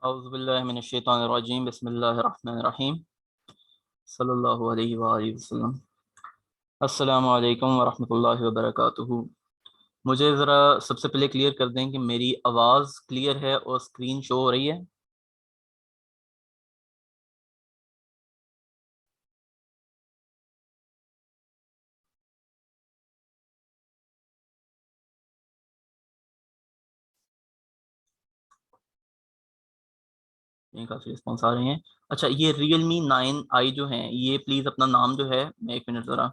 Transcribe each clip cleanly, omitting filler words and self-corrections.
औज़ुबिल्लाहि मिनश्शैतानिर्रजीम बिस्मिल्लाहिर्रहमानिर्रहीम सल्लल्लाहु अलैहि वसल्लम। अस्सलामु अलैकुम वरहमतुल्लाहि वबरकातुहू। मुझे ज़रा सबसे पहले क्लियर कर दें कि मेरी आवाज़ क्लियर है और स्क्रीन शो हो रही है। ये काफ़ी रिस्पॉन्स आ रहे हैं। अच्छा, ये Realme 9i जो हैं, ये प्लीज़ अपना नाम जो है, मैं एक मिनट ज़रा,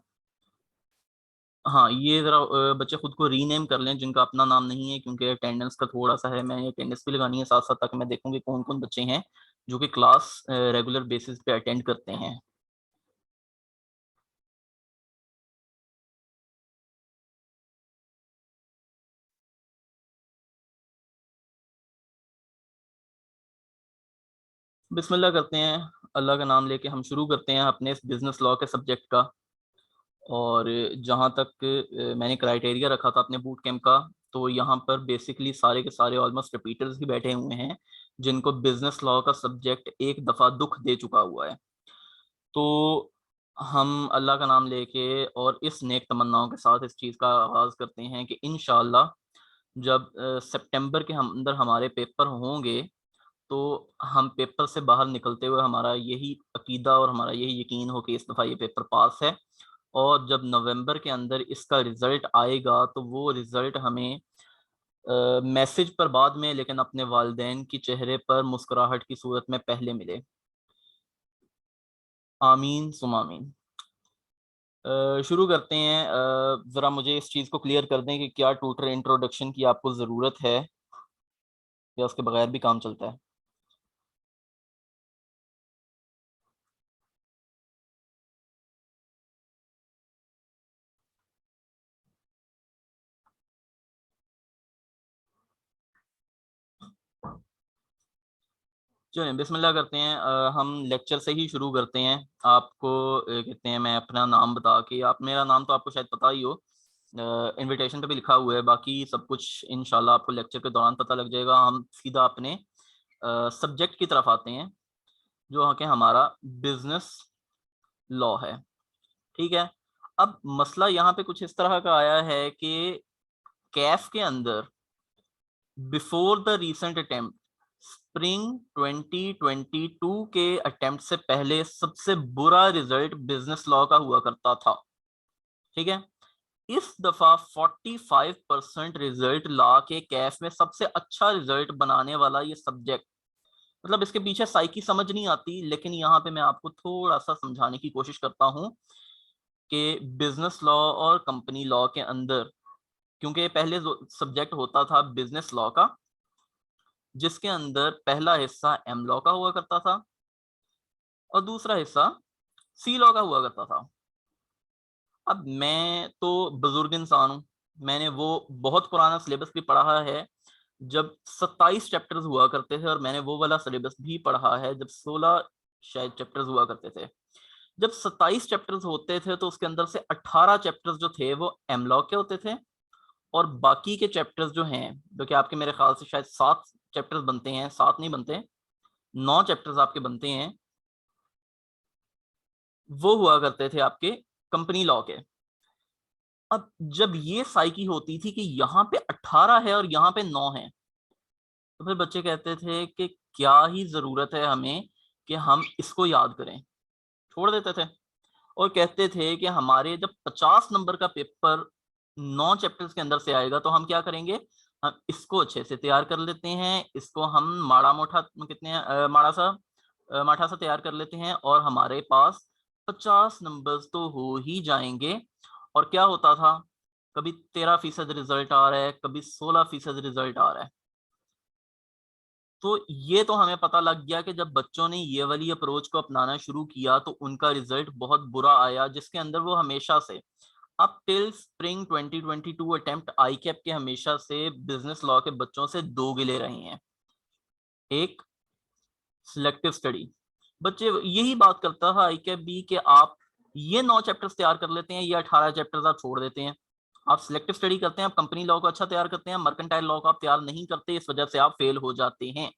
हाँ, ये ज़रा बच्चे खुद को रीनेम कर लें जिनका अपना नाम नहीं है, क्योंकि अटेंडेंस का थोड़ा सा है। मैंने अटेंडेंस भी लगानी है साथ साथ, ताकि मैं देखूँ कि कौन कौन बच्चे हैं जो कि क्लास रेगुलर बेसिस पे अटेंड करते हैं। बिस्मिल्लाह करते हैं, अल्लाह का नाम लेके हम शुरू करते हैं अपने इस बिज़नेस लॉ के सब्जेक्ट का। और जहाँ तक मैंने क्राइटेरिया रखा था अपने बूट कैंप का, तो यहाँ पर बेसिकली सारे के सारे ऑलमोस्ट रिपीटर्स ही बैठे हुए हैं जिनको बिज़नेस लॉ का सब्जेक्ट एक दफ़ा दुख दे चुका हुआ है। तो हम अल्लाह का नाम लेके और इस नेक तमन्नाओं के साथ इस चीज़ का आगाज़ करते हैं कि इंशाअल्लाह जब सितंबर के हम अंदर हमारे पेपर होंगे, तो हम पेपर से बाहर निकलते हुए हमारा यही अकीदा और हमारा यही यकीन हो कि इस दफ़ा ये पेपर पास है। और जब नवंबर के अंदर इसका रिज़ल्ट आएगा, तो वो रिज़ल्ट हमें मैसेज पर बाद में, लेकिन अपने वालिदैन के चेहरे पर मुस्कुराहट की सूरत में पहले मिले। आमीन सुम्मा आमीन। शुरू करते हैं। ज़रा मुझे इस चीज़ को क्लियर कर दें कि क्या ट्यूटर इंट्रोडक्शन की आपको ज़रूरत है या उसके बगैर भी काम चलता है? चलिए बिस्मिल्लाह करते हैं। हम लेक्चर से ही शुरू करते हैं। आपको कहते हैं, मैं अपना नाम बता के, आप, मेरा नाम तो आपको शायद पता ही हो, इनविटेशन पे भी लिखा हुआ है, बाकी सब कुछ इंशाल्लाह आपको लेक्चर के दौरान पता लग जाएगा। हम सीधा अपने सब्जेक्ट की तरफ आते हैं, जो कि हमारा बिजनेस लॉ है। ठीक है। अब मसला यहाँ पे कुछ इस तरह का आया है कि कैफ के अंदर before the recent attempt, spring 2022 के अटेम्प्ट से पहले सबसे बुरा रिजल्ट बिजनेस लॉ का हुआ करता था। ठीक है। इस दफा 45% रिजल्ट ला के कैफ में सबसे अच्छा रिजल्ट बनाने वाला ये सब्जेक्ट, मतलब इसके पीछे साइकी समझ नहीं आती, लेकिन यहाँ पे मैं आपको थोड़ा सा समझाने की कोशिश करता हूँ कि बिजनेस लॉ और कंपनी लॉ के अंदर, क्योंकि पहले सब्जेक्ट होता था बिजनेस लॉ का, जिसके अंदर पहला हिस्सा एम लॉ का हुआ करता था और दूसरा हिस्सा सी लॉ का हुआ करता था। अब मैं तो बुजुर्ग इंसान हूँ, मैंने वो बहुत पुराना सिलेबस भी पढ़ा है जब 27 चैप्टर्स हुआ करते थे, और मैंने वो वाला सिलेबस भी पढ़ा है जब 16 शायद चैप्टर्स हुआ करते थे। जब 27 चैप्टर्स होते थे, तो उसके अंदर से 18 चैप्टर्स जो थे वो एम लॉ के होते थे, और बाकी के चैप्टर्स जो हैं, जो कि आपके मेरे ख्याल से शायद 7 चैप्टर्स बनते हैं, 7 नहीं बनते, 9 चैप्टर्स आपके बनते हैं, वो हुआ करते थे आपके कंपनी लॉ के। अब जब ये साइकी होती थी कि यहाँ पे 18 है और यहाँ पे 9 है, तो फिर बच्चे कहते थे कि क्या ही जरूरत है हमें कि हम इसको याद करें, छोड़ देते थे। और कहते थे कि हमारे जब 50 नंबर का पेपर 9 चैप्टर्स के अंदर से आएगा, तो हम क्या करेंगे, हम इसको अच्छे से तैयार कर लेते हैं, इसको हम माड़ा मोटा कितने माठा सा तैयार कर लेते हैं, और हमारे पास 50 नंबर्स तो हो ही जाएंगे। और क्या होता था, कभी 13% रिजल्ट आ रहा है, कभी 16% रिजल्ट आ रहा है। तो ये तो हमें पता लग गया कि जब बच्चों ने ये वाली अप्रोच को अपनाना शुरू किया, तो उनका रिजल्ट बहुत बुरा आया, जिसके अंदर वो हमेशा से अब टिल स्प्रिंग 2022 अटेम्प्ट आई कैप के हमेशा से बिजनेस लॉ के बच्चों से दो गिले रहे हैं। एक, सिलेक्टिव स्टडी। बच्चे यही बात करता है आई कैप भी कि आप ये 9 चैप्टर्स तैयार कर लेते हैं, ये 18 चैप्टर्स आप छोड़ देते हैं। आप सिलेक्टिव स्टडी करते हैं, आप कंपनी लॉ को अच्छा तैयार करते हैं, मर्केंटाइल लॉ को आप तैयार नहीं करते, इस वजह से आप फेल हो जाते हैं।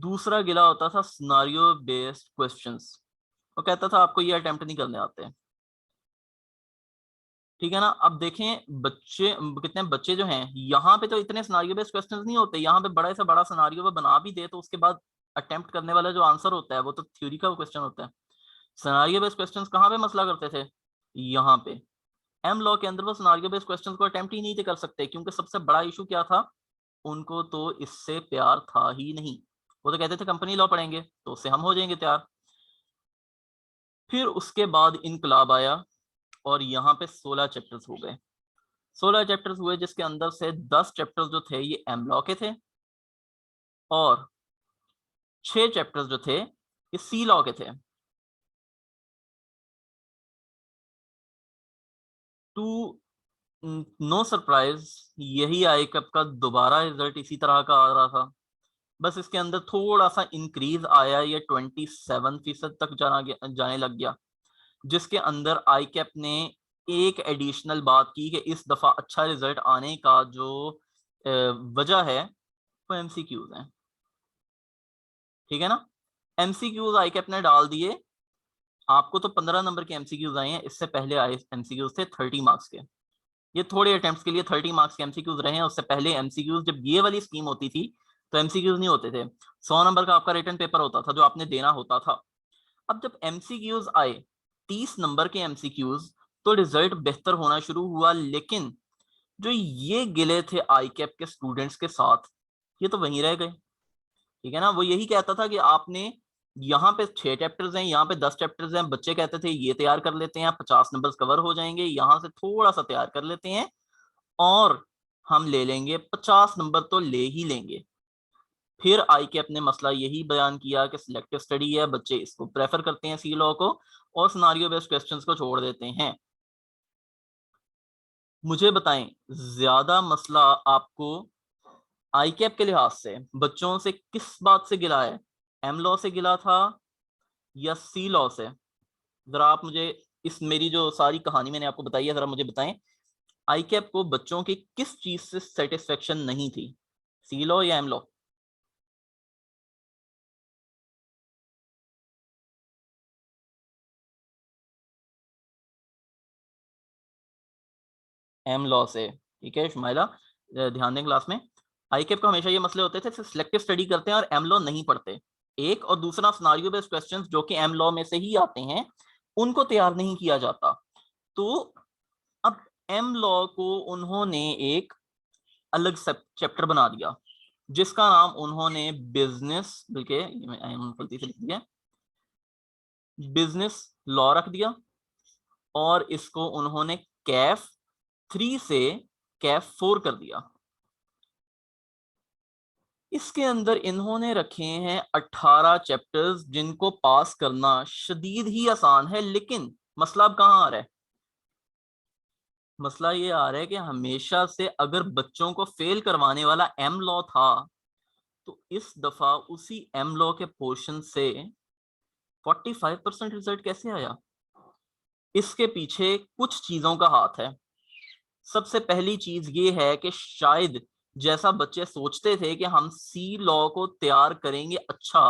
दूसरा गिला होता था सिनेरियो बेस्ड क्वेश्चंस। वो कहता था आपको ये अटेम्प्ट नहीं करने आते, ठीक है ना। अब देखें बच्चे कितने बच्चे जो हैं यहाँ पे तो इतने सिनेरियो बेस्ड क्वेश्चंस नहीं होते, यहाँ पे बड़े से बड़ा सिनेरियो वो बना भी दे तो उसके बाद अटेम्प्ट करने वाला जो आंसर होता है वो तो थ्योरी का क्वेश्चन होता है। सिनेरियो बेस्ड क्वेश्चंस कहाँ पे मसला करते थे, यहाँ पे। एम लॉ के अंदर वो सिनेरियो बेस्ड क्वेश्चंस को अटेम्प्ट ही नहीं थे कर सकते, क्योंकि सबसे बड़ा इशू क्या था, उनको तो इससे प्यार था ही नहीं। वो तो कहते थे कंपनी लॉ पढ़ेंगे तो उससे हम हो जाएंगे तैयार। फिर उसके बाद इनकलाब आया और यहाँ पे 16 चैप्टर्स हो गए। 16 चैप्टर्स हुए जिसके अंदर से 10 चैप्टर्स जो थे ये एम लॉ के थे और 6 चैप्टर्स जो थे ये सी लॉ के थे। टू नो सरप्राइज यही आई कप का दोबारा रिजल्ट इसी तरह का आ रहा था, बस इसके अंदर थोड़ा सा इंक्रीज आया, ये 27% तक जाने लग गया, जिसके अंदर आई कैप ने एक एडिशनल बात की कि इस दफा अच्छा रिजल्ट आने का जो वजह है वो एमसीक्यूज हैं, ठीक है ना। एमसीक्यूज आई कैप ने डाल दिए। आपको तो 15 नंबर के एमसीक्यूज आए हैं, इससे पहले आए एमसीक्यूज थे 30 मार्क्स के। ये थोड़े अटेम्प्ट्स के लिए 30 मार्क्स के एमसीक्यूज रहे हैं, उससे पहले एमसीक्यूज जब ये वाली स्कीम होती थी तो एमसीक्यूज नहीं होते थे। 100 नंबर का आपका रिटन पेपर होता था जो आपने देना होता था। अब जब एमसीक्यूज आए 30 नंबर के एमसीक्यूज, तो रिजल्ट बेहतर होना शुरू हुआ, लेकिन जो ये गिले थे आई कैप के स्टूडेंट्स के साथ ये तो वहीं रह गए, ठीक है ना। वो यही कहता था कि आपने यहाँ पे 6 चैप्टर्स हैं, यहाँ पे 10 चैप्टर्स हैं, बच्चे कहते थे ये तैयार कर लेते हैं 50 नंबर कवर हो जाएंगे, यहाँ से थोड़ा सा तैयार कर लेते हैं और हम ले लेंगे 50 नंबर तो ले ही लेंगे। फिर आई के अपने मसला यही बयान किया कि सिलेक्टिव स्टडी है, बच्चे इसको प्रेफर करते हैं सी लॉ को और सिनेरियो बेस्ड क्वेश्चंस को छोड़ देते हैं। मुझे बताएं ज्यादा मसला आपको आई कैप के लिहाज से बच्चों से किस बात से गिला है, एम लॉ से गिला था या सी लॉ से? जरा आप मुझे इस मेरी जो सारी कहानी मैंने आपको बताई है जरा मुझे बताएं, आई कैप को बच्चों की किस चीज से सेटिस्फेक्शन नहीं थी, सी लॉ या एम लॉ? एम लॉ से, ठीक है शुमाइला, ध्यान दें क्लास में। आई कैप को हमेशा ये मसले होते थे सिलेक्टिव स्टडी करते हैं और एम लॉ नहीं पढ़ते, एक, और दूसरा सिनेरियो बेस्ड क्वेश्चंस जो कि एम लॉ में से ही आते हैं उनको तैयार नहीं किया जाता। तो अब एम लॉ को उन्होंने एक अलग चैप्टर बना दिया जिसका नाम उन्होंने बिजनेस, बल्कि गलती से लिख दिया, बिजनेस लॉ रख दिया और इसको उन्होंने कैफ 3 से कैफ 4 कर दिया। इसके अंदर इन्होंने रखे हैं 18 चैप्टर्स जिनको पास करना शदीद ही आसान है, लेकिन मसला अब कहाँ आ रहा है, मसला ये आ रहा है कि हमेशा से अगर बच्चों को फेल करवाने वाला एम लॉ था तो इस दफा उसी एम लॉ के पोर्शन से 45% रिजल्ट कैसे आया? इसके पीछे कुछ चीजों का हाथ है। सबसे पहली चीज ये है कि शायद जैसा बच्चे सोचते थे कि हम सी लॉ को तैयार करेंगे अच्छा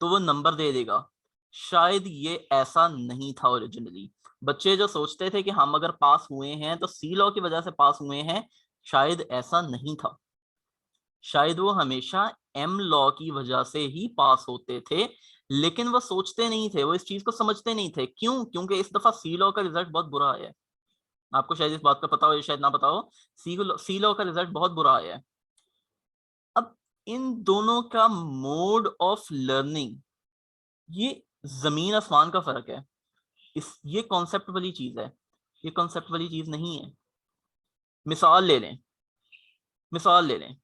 तो वो नंबर दे देगा, शायद ये ऐसा नहीं था ओरिजिनली। बच्चे जो सोचते थे कि हम अगर पास हुए हैं तो सी लॉ की वजह से पास हुए हैं, शायद ऐसा नहीं था। शायद वो हमेशा एम लॉ की वजह से ही पास होते थे, लेकिन वो सोचते नहीं थे, वो इस चीज को समझते नहीं थे। क्यों? क्योंकि इस दफा सी लॉ का रिजल्ट बहुत बुरा आया है। आपको शायद इस बात का पता हो या शायद ना पता हो, सी लॉ का रिजल्ट बहुत बुरा आया है। अब इन दोनों का मोड ऑफ लर्निंग ये जमीन आसमान का फर्क है। ये कॉन्सेप्ट वाली चीज है, ये कॉन्सेप्ट वाली चीज नहीं है। मिसाल ले लें, मिसाल ले लें,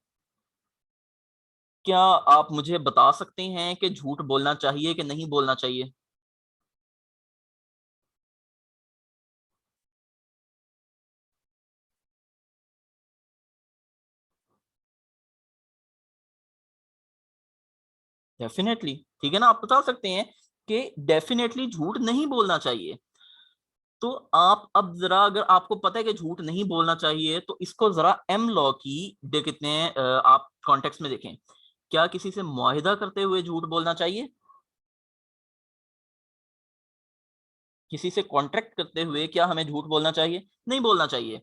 क्या आप मुझे बता सकते हैं कि झूठ बोलना चाहिए कि नहीं बोलना चाहिए? डेफिनेटली, ठीक है ना, आप बता सकते हैं कि डेफिनेटली झूठ नहीं बोलना चाहिए। तो आप अब जरा अगर आपको पता है कि झूठ नहीं बोलना चाहिए तो इसको जरा एम लॉ की कितने आप कॉन्टेक्स्ट में देखें। क्या किसी से मुआहिदा करते हुए झूठ बोलना चाहिए? किसी से कॉन्ट्रैक्ट करते हुए क्या हमें झूठ बोलना चाहिए? नहीं बोलना चाहिए,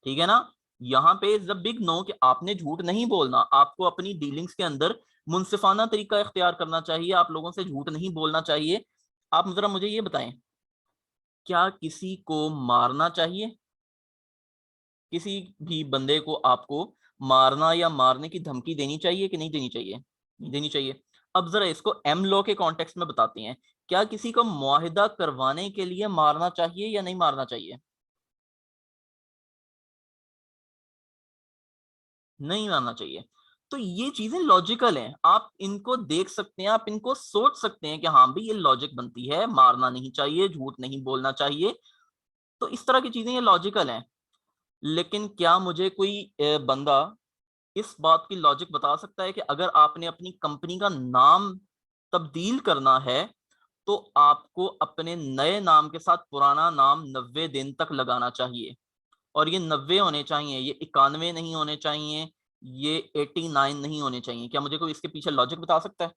ठीक है ना? यहाँ पे इज द बिग नो कि आपने झूठ नहीं बोलना, आपको अपनी डीलिंग्स के अंदर मुनसिफाना तरीका इख्तियार करना चाहिए, आप लोगों से झूठ नहीं बोलना चाहिए। आप जरा मुझे ये बताएं, क्या किसी को मारना चाहिए? किसी भी बंदे को आपको मारना या मारने की धमकी देनी चाहिए कि नहीं देनी चाहिए? नहीं देनी चाहिए। अब जरा इसको एम लॉ के कॉन्टेक्स्ट में बताते हैं, क्या किसी को मुआहिदा करवाने के लिए मारना चाहिए या नहीं मारना चाहिए? नहीं मारना चाहिए। तो ये चीजें लॉजिकल हैं, आप इनको देख सकते हैं, आप इनको सोच सकते हैं कि हाँ भाई ये लॉजिक बनती है, मारना नहीं चाहिए, झूठ नहीं बोलना चाहिए। तो इस तरह की चीजें ये लॉजिकल हैं। लेकिन क्या मुझे कोई बंदा इस बात की लॉजिक बता सकता है कि अगर आपने अपनी कंपनी का नाम तब्दील करना है तो आपको अपने नए नाम के साथ पुराना नाम 90 दिन तक लगाना चाहिए, और ये 90 होने चाहिए, ये 91 नहीं होने चाहिए, ये 89 नहीं होने चाहिए? क्या मुझे कोई इसके पीछे लॉजिक बता सकता है?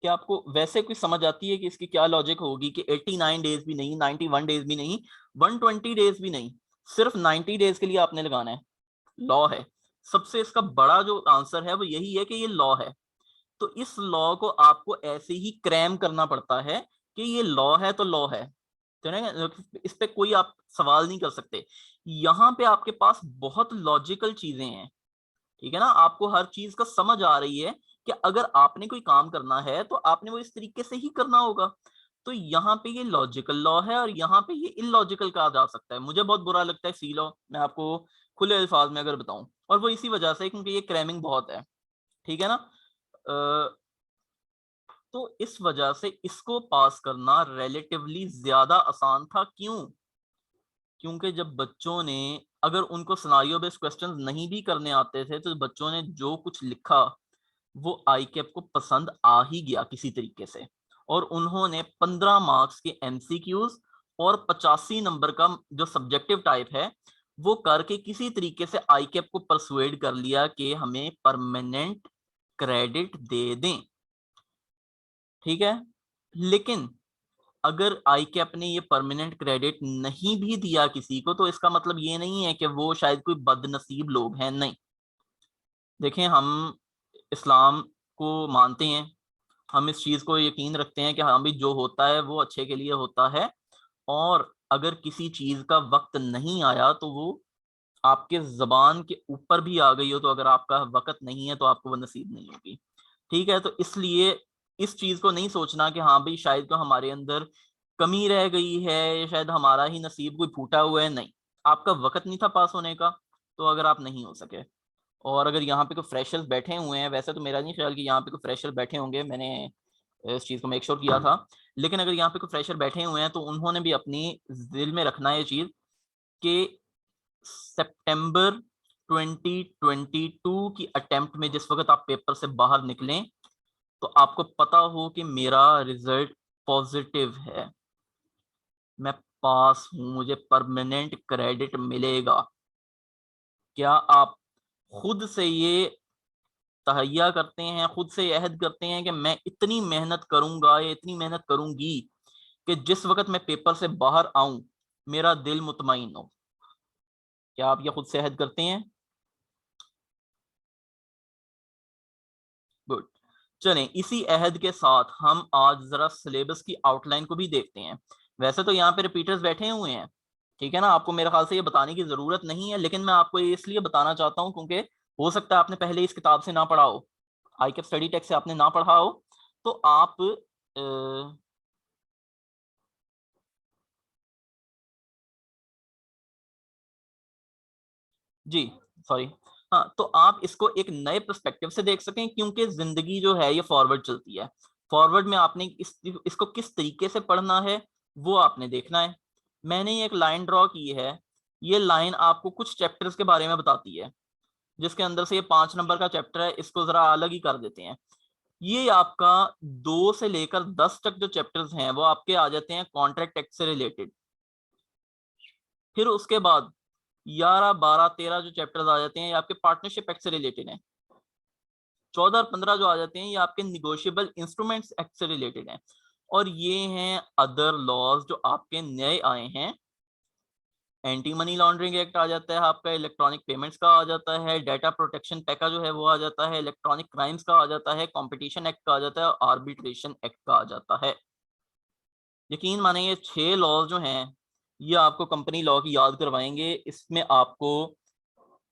क्या आपको वैसे कोई समझ आती है कि इसकी क्या लॉजिक होगी कि 89 डेज भी नहीं, 91 डेज भी नहीं, 120 डेज भी नहीं, सिर्फ 90 डेज के लिए आपने लगाना है? लॉ है। सबसे इसका बड़ा जो आंसर है वो यही है कि ये लॉ है। तो इस लॉ को आपको ऐसे ही क्रैम करना पड़ता है कि ये लॉ है तो लॉ है, तो ना, इस पे कोई आप सवाल नहीं कर सकते। यहाँ पे आपके पास बहुत लॉजिकल चीजें हैं, ठीक है ना? आपको हर चीज का समझ आ रही है कि अगर आपने कोई काम करना है तो आपने वो इस तरीके से ही करना होगा। तो यहाँ पे ये लॉजिकल लॉ है और यहाँ पे ये इलॉजिकल कहा जा सकता है। मुझे बहुत बुरा लगता है सी लॉ, मैं आपको खुले अल्फाज में अगर बताऊं, और वो इसी वजह से क्योंकि ये क्रैमिंग बहुत है, ठीक है ना? तो इस वजह से इसको पास करना रिलेटिवली ज्यादा आसान था। क्यों? क्योंकि जब बच्चों ने, अगर उनको सिनेरियो बेस्ड क्वेश्चंस नहीं भी करने आते थे तो बच्चों ने जो कुछ लिखा वो आई कैप को पसंद आ ही गया किसी तरीके से, और उन्होंने 15 मार्क्स के एमसीक्यूज और 85 नंबर का जो सब्जेक्टिव टाइप है वो करके किसी तरीके से आई कैप को परसुएड कर लिया कि हमें परमानेंट क्रेडिट दे दें, ठीक है? लेकिन अगर आई कैप ने ये परमानेंट क्रेडिट नहीं भी दिया किसी को तो इसका मतलब ये नहीं है कि वो शायद कोई बदनसीब लोग हैं, नहीं। देखें, हम इस्लाम को मानते हैं, हम इस चीज को यकीन रखते हैं कि हाँ भी जो होता है वो अच्छे के लिए होता है, और अगर किसी चीज का वक्त नहीं आया तो वो आपके जबान के ऊपर भी आ गई हो, तो अगर आपका वक्त नहीं है तो आपको वो नसीब नहीं होगी, ठीक है? तो इसलिए इस चीज को नहीं सोचना कि हाँ भाई शायद को हमारे अंदर कमी रह गई है, शायद हमारा ही नसीब कोई फूटा हुआ है, नहीं। आपका वक्त नहीं था पास होने का, तो अगर आप नहीं हो सके, और अगर यहाँ पे कोई फ्रेशर्स बैठे हुए हैं, वैसे तो मेरा नहीं ख्याल कि यहाँ पे कोई फ्रेशर बैठे होंगे, मैंने इस चीज को मेक श्योर किया था, लेकिन अगर यहाँ पे कोई फ्रेशर बैठे हुए हैं तो उन्होंने भी अपनी दिल में रखना है ये चीज कि सितंबर 2022 की अटेम्प्ट में जिस वक्त आप पेपर से बाहर निकलें तो आपको पता हो कि मेरा रिजल्ट पॉजिटिव है, मैं पास हूं, मुझे परमानेंट क्रेडिट मिलेगा। क्या आप खुद से ये तहैया करते हैं, खुद से अहद करते हैं कि मैं इतनी मेहनत करूंगा या इतनी मेहनत करूंगी कि जिस वक्त मैं पेपर से बाहर आऊं मेरा दिल मुतमईन हो? क्या आप ये खुद से अहद करते हैं? गुड। चलें, इसी अहद के साथ हम आज जरा सिलेबस की आउटलाइन को भी देखते हैं। वैसे तो यहाँ पे रिपीटर्स बैठे हुए हैं, ठीक है ना? आपको मेरे ख्याल से ये बताने की जरूरत नहीं है, लेकिन मैं आपको ये इसलिए बताना चाहता हूँ क्योंकि हो सकता है आपने पहले इस किताब से ना पढ़ा हो, आई कैप स्टडी टेक्स्ट से आपने ना पढ़ा हो, तो आप जी, सॉरी, हाँ, तो आप इसको एक नए पर्सपेक्टिव से देख सकें, क्योंकि जिंदगी जो है ये फॉरवर्ड चलती है। फॉरवर्ड में आपने इसको किस तरीके से पढ़ना है वो आपने देखना है। मैंने ये एक लाइन ड्रॉ की है, ये लाइन आपको कुछ चैप्टर्स के बारे में बताती है, जिसके अंदर से ये 5 नंबर का चैप्टर है, इसको जरा अलग ही कर देते हैं। ये आपका 2 से लेकर 10 तक जो चैप्टर्स हैं वो आपके आ जाते हैं कॉन्ट्रैक्ट एक्ट से रिलेटेड। फिर उसके बाद 11, 12, 13 जो चैप्टर्स आ जाते हैं ये आपके पार्टनरशिप एक्ट से रिलेटेड हैं। 14 और 15 जो आ जाते हैं ये आपके निगोशिएबल इंस्ट्रूमेंट्स एक्ट से रिलेटेड हैं। और ये हैं अदर लॉज जो आपके नए आए हैं। एंटी मनी लॉन्ड्रिंग एक्ट आ जाता है आपका, इलेक्ट्रॉनिक पेमेंट्स का आ जाता है, डेटा प्रोटेक्शन पैका जो है वो आ जाता है, इलेक्ट्रॉनिक क्राइम्स का आ जाता है, कंपटीशन एक्ट का आ जाता है और आर्बिट्रेशन एक्ट का आ जाता है। यकीन माने ये 6 लॉ जो हैं ये आपको कंपनी लॉ की याद करवाएंगे। इसमें आपको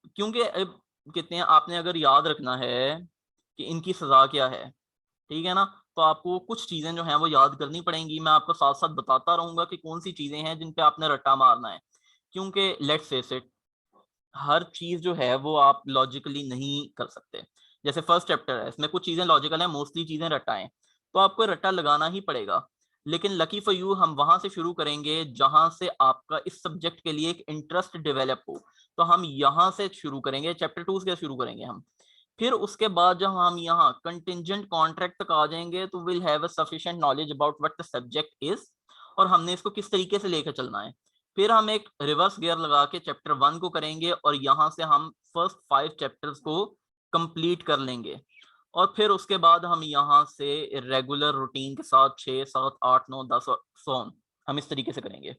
क्योंकि कहते हैं आपने अगर याद रखना है कि इनकी सजा क्या है, ठीक है ना, तो आपको कुछ चीजें जो हैं वो याद करनी पड़ेंगी। मैं आपको साथ साथ बताता रहूंगा कि कौन सी चीजें हैं जिन पे आपने रट्टा मारना है, क्योंकि लेट्स फेस इट हर चीज जो है वो आप लॉजिकली नहीं कर सकते। जैसे फर्स्ट चैप्टर है इसमें कुछ चीजें लॉजिकल है, मोस्टली चीजें रट्टा है, तो आपको रट्टा लगाना ही पड़ेगा। लेकिन लकी फॉर यू हम वहां से शुरू करेंगे जहां से आपका इस सब्जेक्ट के लिए एक इंटरेस्ट डेवलप हो। तो हम यहाँ से शुरू करेंगे, चैप्टर 2 से शुरू करेंगे हम। फिर उसके बाद जब हम यहाँ कंटिजेंट कॉन्ट्रैक्ट तक आ जाएंगे तो will have a sufficient knowledge about what the subject is और हमने इसको किस तरीके से लेकर चलना है। फिर हम एक रिवर्स गियर लगा के चैप्टर 1 को करेंगे और यहाँ से हम फर्स्ट 5 चैप्टर्स को कंप्लीट कर लेंगे। और फिर उसके बाद हम यहाँ से रेगुलर रूटीन के साथ 6, 7, 8, 9, 10 और so on हम इस तरीके से करेंगे।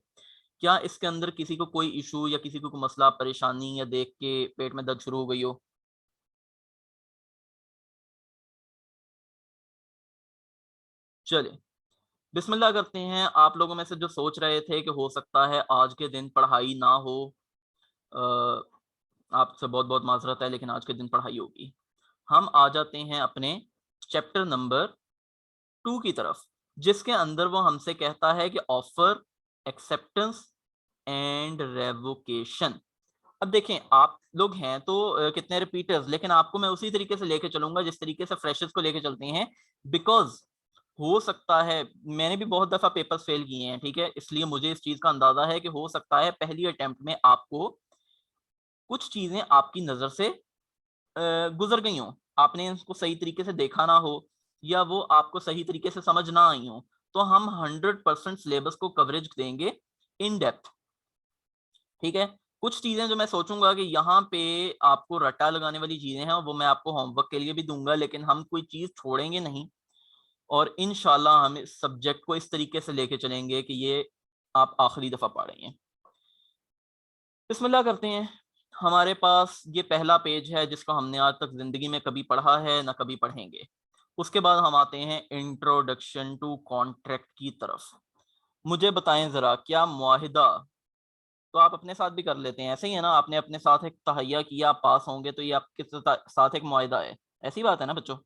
क्या इसके अंदर किसी को कोई इशू या किसी को कोई मसला परेशानी या देख के पेट में दर्द शुरू हो गई हो? चलिए बिस्मिल्लाह करते हैं। आप लोगों में से जो सोच रहे थे कि हो सकता है आज के दिन पढ़ाई ना हो, आपसे बहुत बहुत माजरत है, लेकिन आज के दिन पढ़ाई होगी। हम आ जाते हैं अपने चैप्टर नंबर 2 की तरफ, जिसके अंदर वो हमसे कहता है कि ऑफर, एक्सेप्टेंस एंड रेवोकेशन। अब देखें आप लोग हैं तो कितने रिपीटर्स, लेकिन आपको मैं उसी तरीके से लेके चलूंगा जिस तरीके से फ्रेशर्स को लेके चलते हैं। बिकॉज हो सकता है, मैंने भी बहुत दफा पेपर्स फेल किए हैं, ठीक है, इसलिए मुझे इस चीज का अंदाजा है कि हो सकता है पहली अटेम्प्ट में आपको कुछ चीजें आपकी नजर से गुजर गई हो, आपने इसको सही तरीके से देखा ना हो, या वो आपको सही तरीके से समझ ना आई हो। तो हम 100% सिलेबस को कवरेज देंगे इन डेप्थ, ठीक है। कुछ चीजें जो मैं सोचूंगा कि यहाँ पे आपको रट्टा लगाने वाली चीजें हैं वो मैं आपको होमवर्क के लिए भी दूंगा, लेकिन हम कोई चीज छोड़ेंगे नहीं। और इंशाल्लाह हम इस सब्जेक्ट को इस तरीके से लेके चलेंगे कि ये आप आखिरी दफा पढ़ रही हैं। बिस्मिल्लाह करते हैं। हमारे पास ये पहला पेज है जिसको हमने आज तक जिंदगी में कभी पढ़ा है ना कभी पढ़ेंगे। उसके बाद हम आते हैं इंट्रोडक्शन टू कॉन्ट्रैक्ट की तरफ। मुझे बताएं जरा, क्या मुआहिदा, तो आप अपने साथ भी कर लेते हैं ऐसे ही है ना, आपने अपने साथ एक तहैया किया, आप पास होंगे तो ये आपके साथ एक मुआहिदा है, ऐसी बात है ना बच्चों?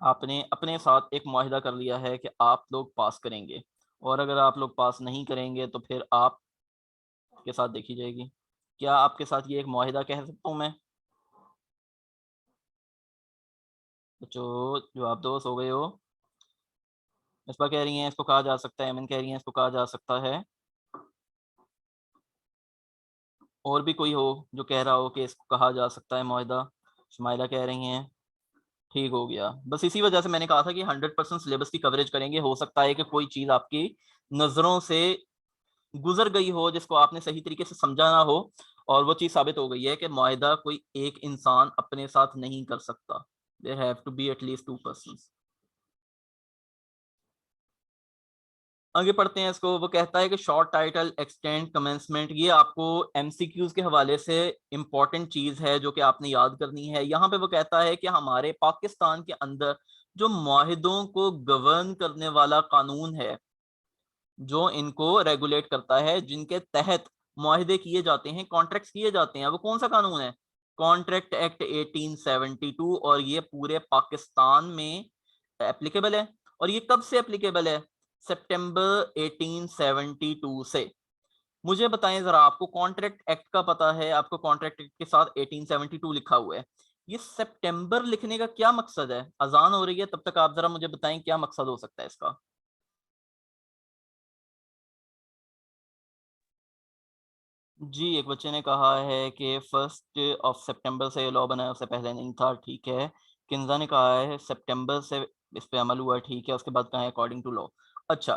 आपने अपने साथ एक मुआहिदा कर लिया है कि आप लोग पास करेंगे, और अगर आप लोग पास नहीं करेंगे तो फिर आपके साथ देखी जाएगी। क्या आपके साथ ये एक मुआहिदा कह सकता हूँ मैं? बच्चों जवाब दो, सो गए हो? मिसबा कह रही हैं इसको कहा जा सकता है, एमन कह रही हैं इसको कहा जा सकता है, और भी कोई हो जो कह रहा हो कि इसको कहा जा सकता है मुआहिदा? शुमाइला कह रही हैं ठीक हो गया। बस इसी वजह से मैंने कहा था कि 100% सिलेबस की कवरेज करेंगे। हो सकता है कि कोई चीज़ आपकी नज़रों से गुजर गई हो जिसको आपने सही तरीके से समझा ना हो, और वो चीज़ साबित हो गई है कि मुआहिदा कोई एक इंसान अपने साथ नहीं कर सकता। There have to be at least 2 persons. आगे पढ़ते हैं इसको। वो कहता है कि शॉर्ट टाइटल, एक्सटेंड, कमेंसमेंट, ये आपको एमसीक्यूज के हवाले से इंपॉर्टेंट चीज है जो कि आपने याद करनी है। यहाँ पे वो कहता है कि हमारे पाकिस्तान के अंदर जो मुआहिदों को गवर्न करने वाला कानून है, जो इनको रेगुलेट करता है, जिनके तहत मुआहिदे किए जाते हैं, कॉन्ट्रैक्ट्स किए जाते हैं, वो कौन सा कानून है? Contract act 1872। और ये पूरे पाकिस्तान में एप्लीकेबल है। और ये कब से एप्लीकेबल है? सितंबर 1872 से। मुझे बताएं जरा, आपको कॉन्ट्रैक्ट एक्ट का पता है, आपको कॉन्ट्रैक्ट एक्ट के साथ 1872 लिखा हुआ है, ये सितंबर लिखने का क्या मकसद है? अजान हो रही है, तब तक आप जरा मुझे बताएं क्या मकसद हो सकता है इसका। जी, एक बच्चे ने कहा है कि 1 से ये लॉ बना है, उससे पहले नहीं था, ठीक है। किन्जा ने कहा है सितंबर से इस पे अमल हुआ है, ठीक है, उसके बाद कहा है अकॉर्डिंग टू लॉ। अच्छा,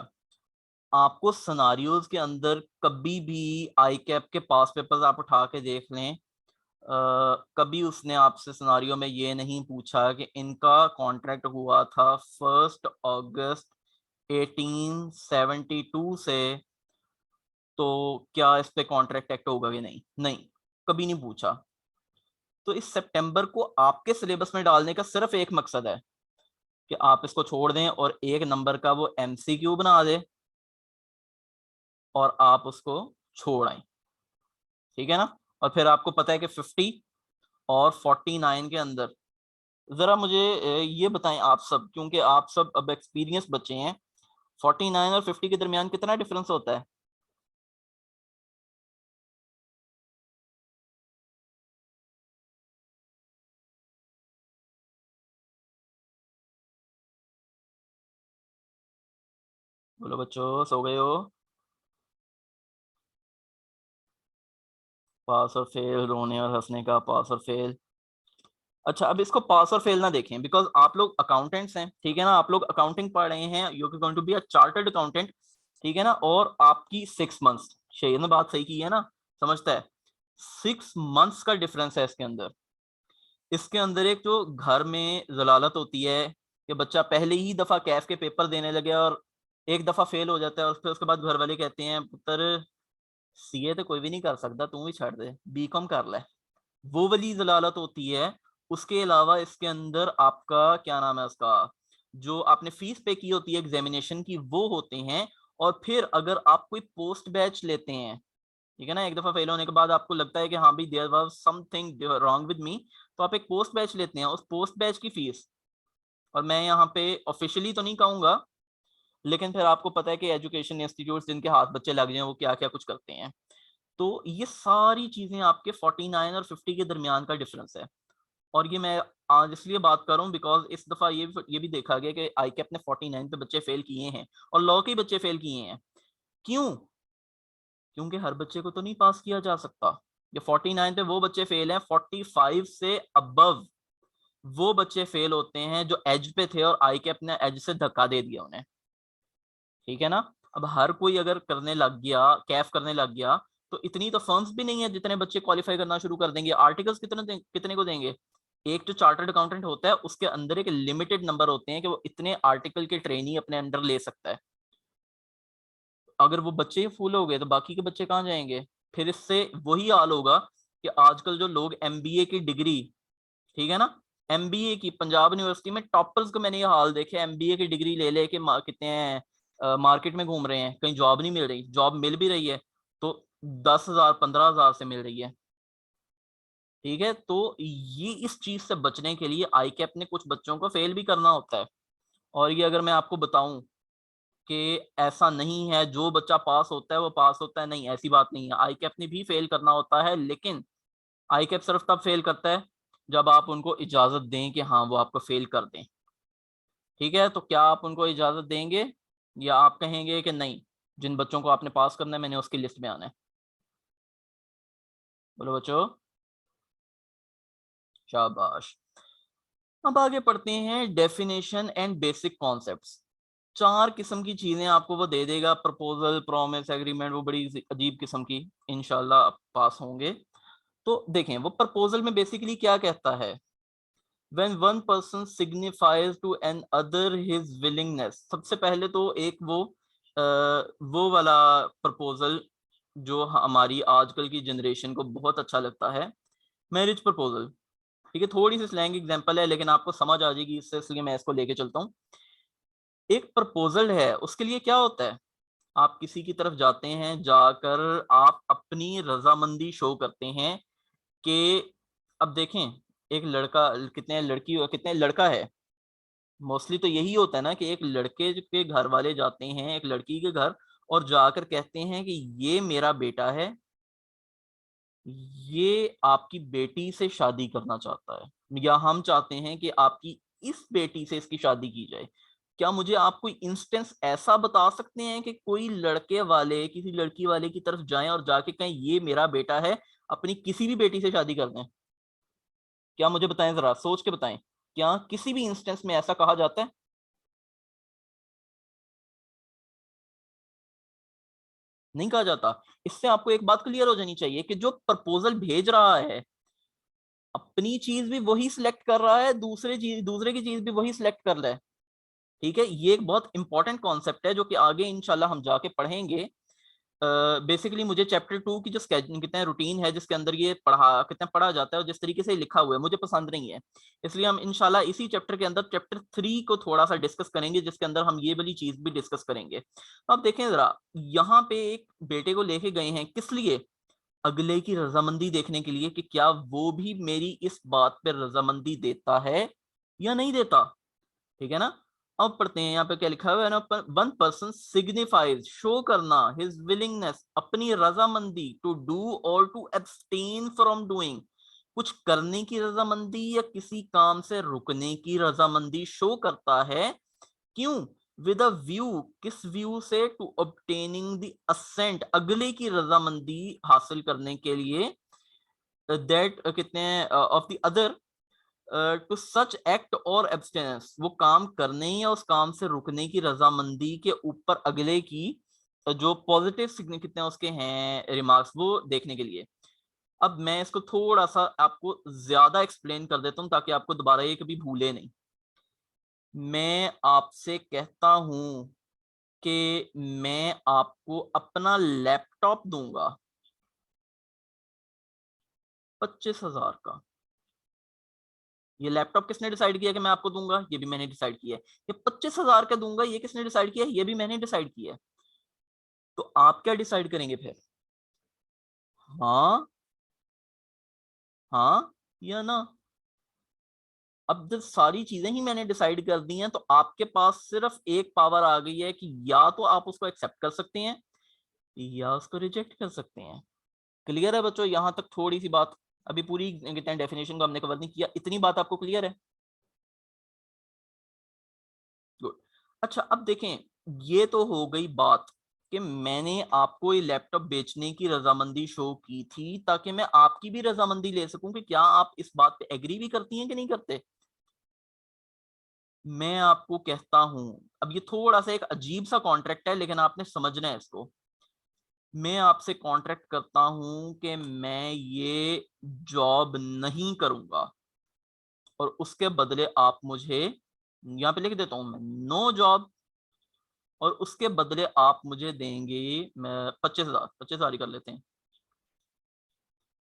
आपको सिनारियोज के अंदर कभी भी आई कैप के पास पेपर्स आप उठा के देख लें, कभी उसने आपसे सिनारियो में ये नहीं पूछा कि इनका कॉन्ट्रैक्ट हुआ था 1 अगस्त 1872 से, तो क्या इस पे कॉन्ट्रैक्ट एक्ट होगा कि नहीं, नहीं, कभी नहीं पूछा। तो इस सितंबर को आपके सिलेबस में डालने का सिर्फ एक मकसद है कि आप इसको छोड़ दें और 1 नंबर का वो एमसीक्यू बना दे और आप उसको छोड़ आए, ठीक है ना। और फिर आपको पता है कि 50 और 49 के अंदर, जरा मुझे ये बताएं आप सब, क्योंकि आप सब अब एक्सपीरियंस बच्चे हैं, 49 और 50 के दरमियान कितना डिफरेंस होता है? बोलो बच्चों, सो गए हो? पास और फेल, रोने और हंसने का पास और फेल। अच्छा, अब इसको पास और फेल ना देखें, बिकॉज आप लोग अकाउंटेंट्स हैं, ठीक है ना, आप लोग अकाउंटिंग पढ़ रहे हैं, you are going to be a chartered accountant, ठीक है ना, और आपकी 6 मंथ्स, शेर ने बात सही की है ना, समझता है, 6 मंथ्स का डिफरेंस है इसके अंदर। इसके अंदर एक जो घर में जलालत होती है कि बच्चा पहले ही दफा कैफ के पेपर देने लगे और एक दफा फेल हो जाता है, और फिर उसके बाद घर वाले कहते हैं पुत्र सीए तो कोई भी नहीं कर सकता, तू भी छੱਡ दे, बीकॉम कर ले, वो वाली जलालत होती है। उसके अलावा इसके अंदर आपका क्या नाम है उसका, जो आपने फीस पे की होती है एग्जामिनेशन की, वो होते हैं। और फिर अगर आप कोई पोस्ट बैच लेते हैं, ठीक है ना, एक दफा फेल होने के बाद आपको लगता है कि हाँ भाई there was something wrong with me, तो आप एक पोस्ट बैच लेते हैं, उस पोस्ट बैच की फीस, और मैं यहाँ पे ऑफिशियली तो नहीं कहूंगा, लेकिन फिर आपको पता है कि एजुकेशन इंस्टीट्यूट जिनके हाथ बच्चे लग जाए वो क्या क्या कुछ करते हैं। तो ये सारी चीजें आपके 49 और 50 के दरमियान का डिफरेंस है। और ये मैं आज इसलिए बात कर रहा हूँ बिकॉज इस दफा ये भी देखा गया कि आई कैप ने 49 पे बच्चे फेल किए हैं, और लॉ के बच्चे फेल किए हैं। क्यों? क्योंकि हर बच्चे को तो नहीं पास किया जा सकता। ये 49 पे वो बच्चे फेल हैं, 45 से अबव वो बच्चे फेल होते हैं जो एज पे थे और आई कैप ने एज से धक्का दे दिया उन्हें, ठीक है ना। अब हर कोई अगर करने लग गया, कैफ करने लग गया, तो इतनी तो फर्म्स भी नहीं है जितने बच्चे क्वालिफाई करना शुरू कर देंगे। आर्टिकल्स कितने को देंगे? एक जो चार्टर्ड अकाउंटेंट होता है उसके अंदर एक लिमिटेड नंबर होते हैं कि वो इतने आर्टिकल के ट्रेनी अपने अंडर ले सकता है। अगर वो बच्चे ही फूल हो गए तो बाकी के बच्चे कहाँ जाएंगे? फिर इससे वही हाल होगा कि आजकल जो लोग एमबीए की डिग्री, ठीक है ना, एमबीए की पंजाब यूनिवर्सिटी में टॉपर्स को मैंने ये हाल देखे, एमबीए की डिग्री ले लेके कितने हैं मार्केट में घूम रहे हैं, कहीं जॉब नहीं मिल रही, जॉब मिल भी रही है तो 10,000 15,000 से मिल रही है, ठीक है। तो ये इस चीज से बचने के लिए आई कैप ने कुछ बच्चों को फेल भी करना होता है। और ये अगर मैं आपको बताऊं कि ऐसा नहीं है जो बच्चा पास होता है वो पास होता है, नहीं, ऐसी बात नहीं है, आई कैप ने भी फेल करना होता है, लेकिन आई कैप सिर्फ तब फेल करता है जब आप उनको इजाजत दें कि हाँ वो आपको फेल कर दें, ठीक है। तो क्या आप उनको इजाजत देंगे, या आप कहेंगे कि नहीं, जिन बच्चों को आपने पास करना है मैंने उसकी लिस्ट में आना है? बोलो बच्चों, शाबाश। अब आगे पढ़ते हैं डेफिनेशन एंड बेसिक कॉन्सेप्ट्स। 4 किस्म की चीजें आपको वो दे देगा, प्रपोजल, प्रॉमिस, एग्रीमेंट, वो बड़ी अजीब किस्म की, इंशाल्लाह आप पास होंगे। तो देखें वो प्रपोजल में बेसिकली क्या कहता है, when one person signifies to an other his willingness। सबसे पहले तो एक वो वाला प्रपोजल जो हमारी आजकल की जनरेशन को बहुत अच्छा लगता है, मैरिज प्रपोजल, ठीक है। थोड़ी सी स्लैंग एग्जांपल है लेकिन आपको समझ आ जाएगी इससे, इसलिए मैं इसको लेके चलता हूँ। एक प्रपोजल है, उसके लिए क्या होता है, आप किसी की तरफ जाते हैं, जाकर आप अपनी रजामंदी शो करते हैं कि, अब देखें, एक लड़का कितने लड़की कितने लड़का है, मोस्टली तो यही होता है ना कि एक लड़के के घर वाले जाते हैं एक लड़की के घर और जाकर कहते हैं कि ये मेरा बेटा है, ये आपकी बेटी से शादी करना चाहता है, या हम चाहते हैं कि आपकी इस बेटी से इसकी शादी की जाए। क्या मुझे आप कोई इंस्टेंस ऐसा बता सकते हैं कि कोई लड़के वाले किसी लड़की वाले की तरफ जाएं और जाके कहें ये मेरा बेटा है, अपनी किसी भी बेटी से शादी कर दें? क्या मुझे बताएं, जरा सोच के बताएं, क्या किसी भी इंस्टेंस में ऐसा कहा जाता है? नहीं कहा जाता। इससे आपको एक बात क्लियर हो जानी चाहिए कि जो प्रपोजल भेज रहा है अपनी चीज भी वही सिलेक्ट कर रहा है, दूसरे की चीज भी वही सिलेक्ट कर रहा है। ठीक है, ये एक बहुत इंपॉर्टेंट कॉन्सेप्ट है जो कि आगे इंशाल्लाह हम जाके पढ़ेंगे। बेसिकली मुझे चैप्टर 2 की जो कितने रूटीन है जिसके अंदर ये कितना पढ़ा जाता है और जिस तरीके से लिखा हुआ है मुझे पसंद नहीं है, इसलिए हम इंशाल्लाह इसी चैप्टर के अंदर चैप्टर 3 को थोड़ा सा डिस्कस करेंगे जिसके अंदर हम ये वाली चीज भी डिस्कस करेंगे। तो आप देखें जरा, यहाँ पे एक बेटे को लेके गए हैं किस लिए? अगले की रजामंदी देखने के लिए कि क्या वो भी मेरी इस बात पे रजामंदी देता है या नहीं देता। ठीक है ना। अब पढ़ते हैं यहाँ पे क्या लिखा हुआ है ना, वन पर्सन सिग्निफाइज, शो करना, हिज विलिंगनेस, अपनी रजामंदी, टू डू और टू एब्सटेन फ्रॉम डूइंग, कुछ करने की रजामंदी या किसी काम से रुकने की रजामंदी शो करता है। क्यों? विद अ व्यू, किस व्यू से? टू ऑब्टेनिंग द असेंट, अगले की रजामंदी हासिल करने के लिए, दैट कितने of the other to such act और एब्सटेनेंस, वो काम करने या उस काम से रुकने की रजामंदी के ऊपर अगले की जो पॉजिटिव कितने उसके हैं रिमार्क्स वो देखने के लिए। अब मैं इसको थोड़ा सा आपको ज्यादा एक्सप्लेन कर देता हूं ताकि आपको दोबारा ये कभी भूले नहीं। मैं आपसे कहता हूं कि मैं आपको अपना लैपटॉप दूंगा 25,000 का। ये लैपटॉप किसने डिसाइड किया कि मैं आपको दूंगा? ये भी मैंने डिसाइड किया है। ये 25,000 का दूंगा, ये किसने डिसाइड किया है? ये भी मैंने डिसाइड किया है। तो आप क्या डिसाइड करेंगे फिर? हाँ, हाँ या ना? अब जब सारी चीजें ही मैंने डिसाइड कर दी हैं तो आपके पास सिर्फ एक पावर आ गई है कि या तो आप उसको एक्सेप्ट कर सकते हैं या उसको रिजेक्ट कर सकते हैं। क्लियर है बच्चों? यहां तक थोड़ी सी बात, अभी पूरी डेफिनेशन को हमने कवर नहीं किया, इतनी बात आपको क्लियर है? गुड। अच्छा अब देखें, ये तो हो गई बात कि मैंने आपको ये लैपटॉप बेचने की रजामंदी शो की थी ताकि मैं आपकी भी रजामंदी ले सकूं कि क्या आप इस बात पे एग्री भी करती हैं कि नहीं करते। मैं आपको कहता हूं, अब ये थोड़ा सा एक अजीब सा कॉन्ट्रैक्ट है लेकिन आपने समझना है इसको। मैं आपसे कॉन्ट्रैक्ट करता हूं कि मैं ये जॉब नहीं करूंगा और उसके बदले आप मुझे, यहाँ पे लिख देता हूं मैं, नो जॉब, और उसके बदले आप मुझे देंगे, मैं 25,000, 25,000 ही कर लेते हैं।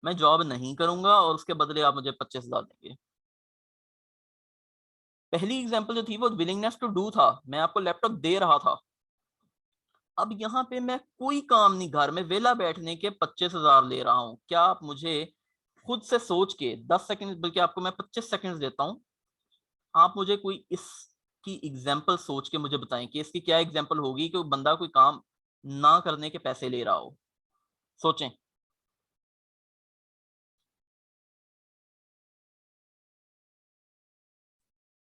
मैं जॉब नहीं करूंगा और उसके बदले आप मुझे 25,000 देंगे। पहली एग्जांपल जो थी वो विलिंगनेस टू डू था, मैं आपको लैपटॉप दे रहा था। अब यहाँ पे मैं कोई काम नहीं, घर में वेला बैठने के 25,000 ले रहा हूँ। क्या आप मुझे खुद से सोच के 10 सेकंड, बल्कि आपको मैं 25 सेकंड देता हूँ, आप मुझे कोई इसकी एग्जाम्पल सोच के मुझे बताएं कि इसकी क्या एग्जाम्पल होगी कि बंदा कोई काम ना करने के पैसे ले रहा हो। सोचें।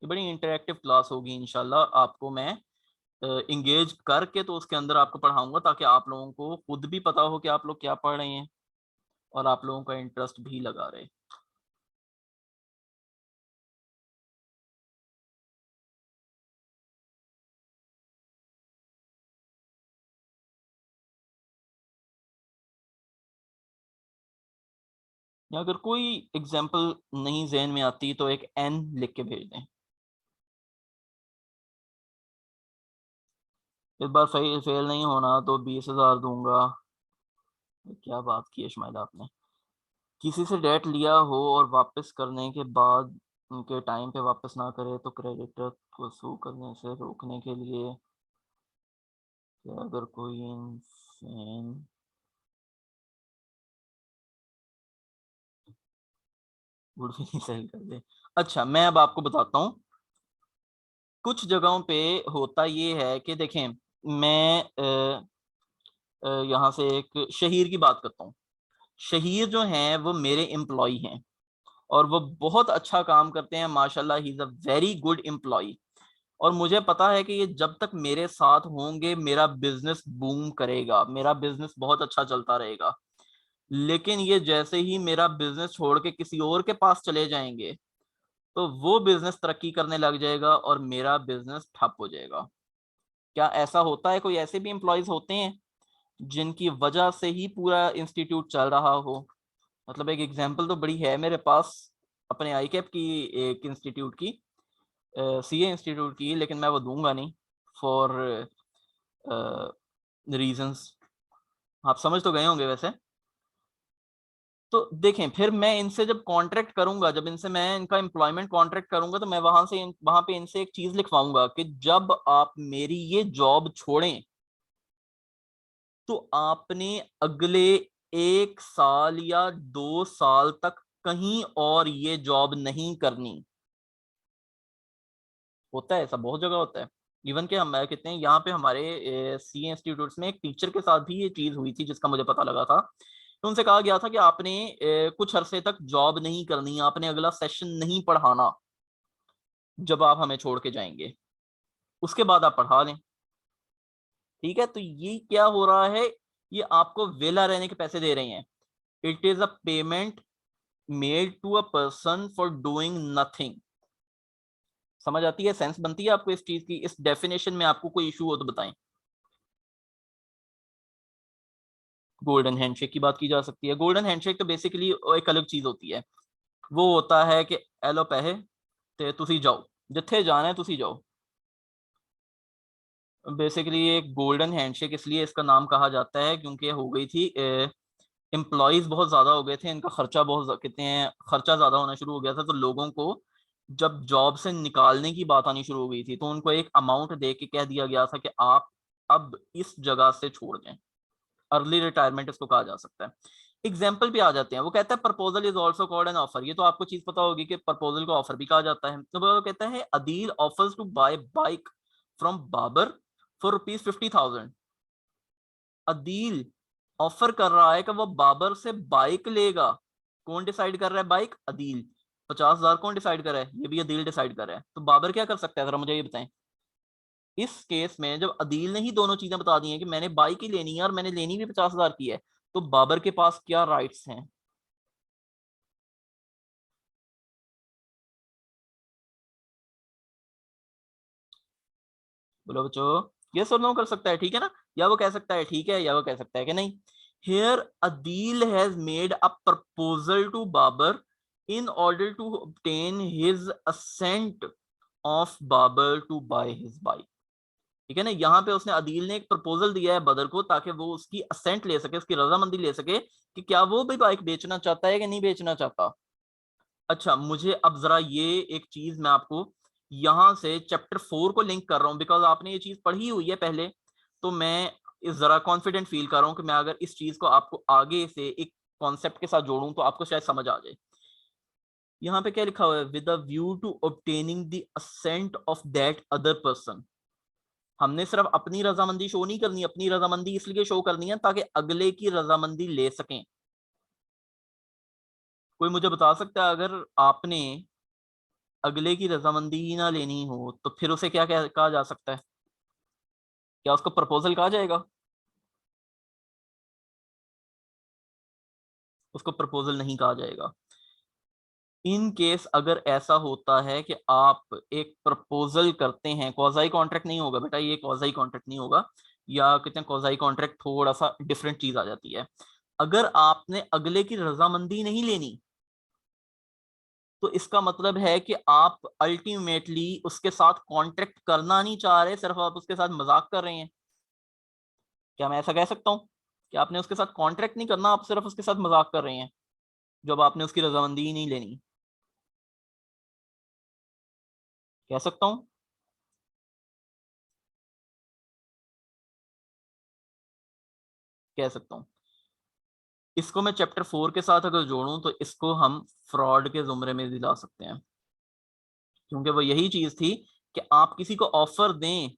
ये बड़ी इंटरेक्टिव क्लास होगी इंशाल्लाह, आपको मैं इंगेज करके तो उसके अंदर आपको पढ़ाऊंगा ताकि आप लोगों को खुद भी पता हो कि आप लोग क्या पढ़ रहे हैं और आप लोगों का इंटरेस्ट भी लगा रहे। या अगर कोई एग्जाम्पल नहीं जहन में आती तो एक एन लिख के भेज दें। इस बार फेल नहीं होना तो 20,000 दूंगा। क्या बात की है शुमाइला आपने। किसी से डेट लिया हो और वापस करने के बाद उनके टाइम पे वापस ना करे तो क्रेडिटर को सू करने से रोकने के लिए क्या अगर कोई इंसान, गुड भी नहीं सही कर दे। अच्छा मैं अब आपको बताता हूँ, कुछ जगहों पे होता ये है कि देखें, मैं यहाँ से एक शहीर की बात करता हूँ। शहीर जो हैं वो मेरे एम्प्लॉय हैं और वो बहुत अच्छा काम करते हैं माशाल्लाह, he is a very good employ. और मुझे पता है कि ये जब तक मेरे साथ होंगे मेरा बिजनेस बूम करेगा, मेरा बिजनेस बहुत अच्छा चलता रहेगा। लेकिन ये जैसे ही मेरा बिजनेस छोड़ के किसी और के पास चले जाएंगे तो वो बिजनेस तरक्की करने लग जाएगा और मेरा बिजनेस ठप हो जाएगा। क्या ऐसा होता है? कोई ऐसे भी एम्प्लॉयज होते हैं जिनकी वजह से ही पूरा इंस्टीट्यूट चल रहा हो। मतलब एक एग्जांपल तो बड़ी है मेरे पास अपने आई कैप की, एक इंस्टीट्यूट की, सीए इंस्टीट्यूट की, लेकिन मैं वो दूंगा नहीं फॉर रीजंस, आप समझ तो गए होंगे वैसे। तो देखें, फिर मैं इनसे जब कॉन्ट्रैक्ट करूंगा, जब इनसे मैं इनका एम्प्लॉयमेंट कॉन्ट्रैक्ट करूंगा, तो मैं वहां पे इनसे एक चीज लिखवाऊंगा कि जब आप मेरी ये जॉब छोड़ें तो आपने अगले 1 साल या 2 साल तक कहीं और ये जॉब नहीं करनी। होता है ऐसा, बहुत जगह होता है। इवन कि हम कहते हैं यहाँ पे हमारे सी इंस्टीट्यूट्स में एक टीचर के साथ भी ये चीज हुई थी जिसका मुझे पता लगा था। तो उनसे कहा गया था कि आपने कुछ अरसे तक जॉब नहीं करनी, आपने अगला सेशन नहीं पढ़ाना जब आप हमें छोड़ के जाएंगे, उसके बाद आप पढ़ा लें। ठीक है, तो ये क्या हो रहा है, ये आपको वेला रहने के पैसे दे रहे हैं। It is a payment made to a person for doing nothing. समझ आती है, सेंस बनती है आपको इस चीज की? इस डेफिनेशन में आपको कोई इशू हो तो बताएं। गोल्डन हैंडशेक की बात की जा सकती है। गोल्डन हैंडशेक तो बेसिकली एक अलग चीज होती है। वो होता है कि एलो पैसे ते तुसी जाओ, जिथे जाना है तुसी जाओ। बेसिकली एक गोल्डन हैंडशेक इसलिए इसका नाम कहा जाता है क्योंकि हो गई थी, एम्प्लॉयज बहुत ज्यादा हो गए थे, इनका खर्चा बहुत, कितने हैं, खर्चा ज्यादा होना शुरू हो गया था। तो लोगों को जब जॉब से निकालने की बात आनी शुरू हो गई थी तो उनको एक अमाउंट दे के कह दिया गया था कि आप अब इस जगह से छोड़ दें। अर्ली रिटायरमेंट इसको कहा जा सकता है। एग्जाम्पल भी आ जाते हैं। वो कहता है proposal is also called an offer. ये तो आपको चीज पता होगी कि प्रपोजल को ऑफर भी कहा जाता है। तो वो कहता है Adeel offers to buy bike from Babar for ₹50,000। Adeel offer कर रहा है कि वो बाबर से बाइक लेगा। कौन डिसाइड कर रहा है? बाइक, अदील। 50,000 कौन डिसाइड कर रहा है? ये भी अदील डिसाइड कर रहा है। तो बाबर क्या कर सकता है, जरा मुझे ये बताएं। इस केस में जब अदील ने ही दोनों चीजें बता दी हैं कि मैंने बाइक ही लेनी है और मैंने लेनी भी 50,000 की है, तो बाबर के पास क्या राइट्स हैं? बोलो बच्चों। ये सब नो कर सकता है, ठीक है ना? या वो कह सकता है ठीक है, या वो कह सकता है कि नहीं। Here Adeel has made a proposal to Babar in order to obtain his assent of Babar to buy his bike. ठीक है ना, यहाँ पे उसने, अदील ने एक प्रपोजल दिया है बदर को ताकि वो उसकी असेंट ले सके, उसकी रजामंदी ले सके कि क्या वो भी बाइक बेचना चाहता है कि नहीं बेचना चाहता। अच्छा, मुझे अब जरा ये एक चीज मैं आपको यहां से चैप्टर 4 को लिंक कर रहा हूँ, बिकॉज आपने ये चीज पढ़ी हुई है पहले। तो मैं इस जरा कॉन्फिडेंट फील कर रहा हूँ कि मैं अगर इस चीज को आपको आगे से एक कॉन्सेप्ट के साथ जोड़ूं तो आपको शायद समझ आ जाए। यहाँ पे क्या लिखा हुआ है? With a view to obtaining the assent of that other person. हमने सिर्फ अपनी रजामंदी शो नहीं करनी, अपनी रजामंदी इसलिए शो करनी है ताकि अगले की रजामंदी ले सकें। कोई मुझे बता सकता है, अगर आपने अगले की रजामंदी ही ना लेनी हो तो फिर उसे क्या कहा जा सकता है? क्या उसको प्रपोजल कहा जाएगा? उसको प्रपोजल नहीं कहा जाएगा। इन केस अगर ऐसा होता है कि आप एक प्रपोजल करते हैं, क्वाजाई कॉन्ट्रैक्ट नहीं होगा बेटा, ये क्वाजाई कॉन्ट्रैक्ट नहीं होगा, या कहते हैं क्वाजाई कॉन्ट्रैक्ट थोड़ा सा डिफरेंट चीज आ जाती है। अगर आपने अगले की रजामंदी नहीं लेनी तो इसका मतलब है कि आप अल्टीमेटली उसके साथ कॉन्ट्रैक्ट करना नहीं चाह रहे, सिर्फ आप उसके साथ मजाक कर रहे हैं। क्या मैं ऐसा कह सकता हूँ कि आपने उसके साथ कॉन्ट्रैक्ट नहीं करना, आप सिर्फ उसके साथ मजाक कर रहे हैं जब आपने उसकी रजामंदी ही नहीं लेनी? कह सकता हूँ? कह सकता हूँ। इसको मैं चैप्टर 4 के साथ अगर जोड़ूं तो इसको हम फ्रॉड के जुमरे में दिला सकते हैं, क्योंकि वो यही चीज थी कि आप किसी को ऑफर दें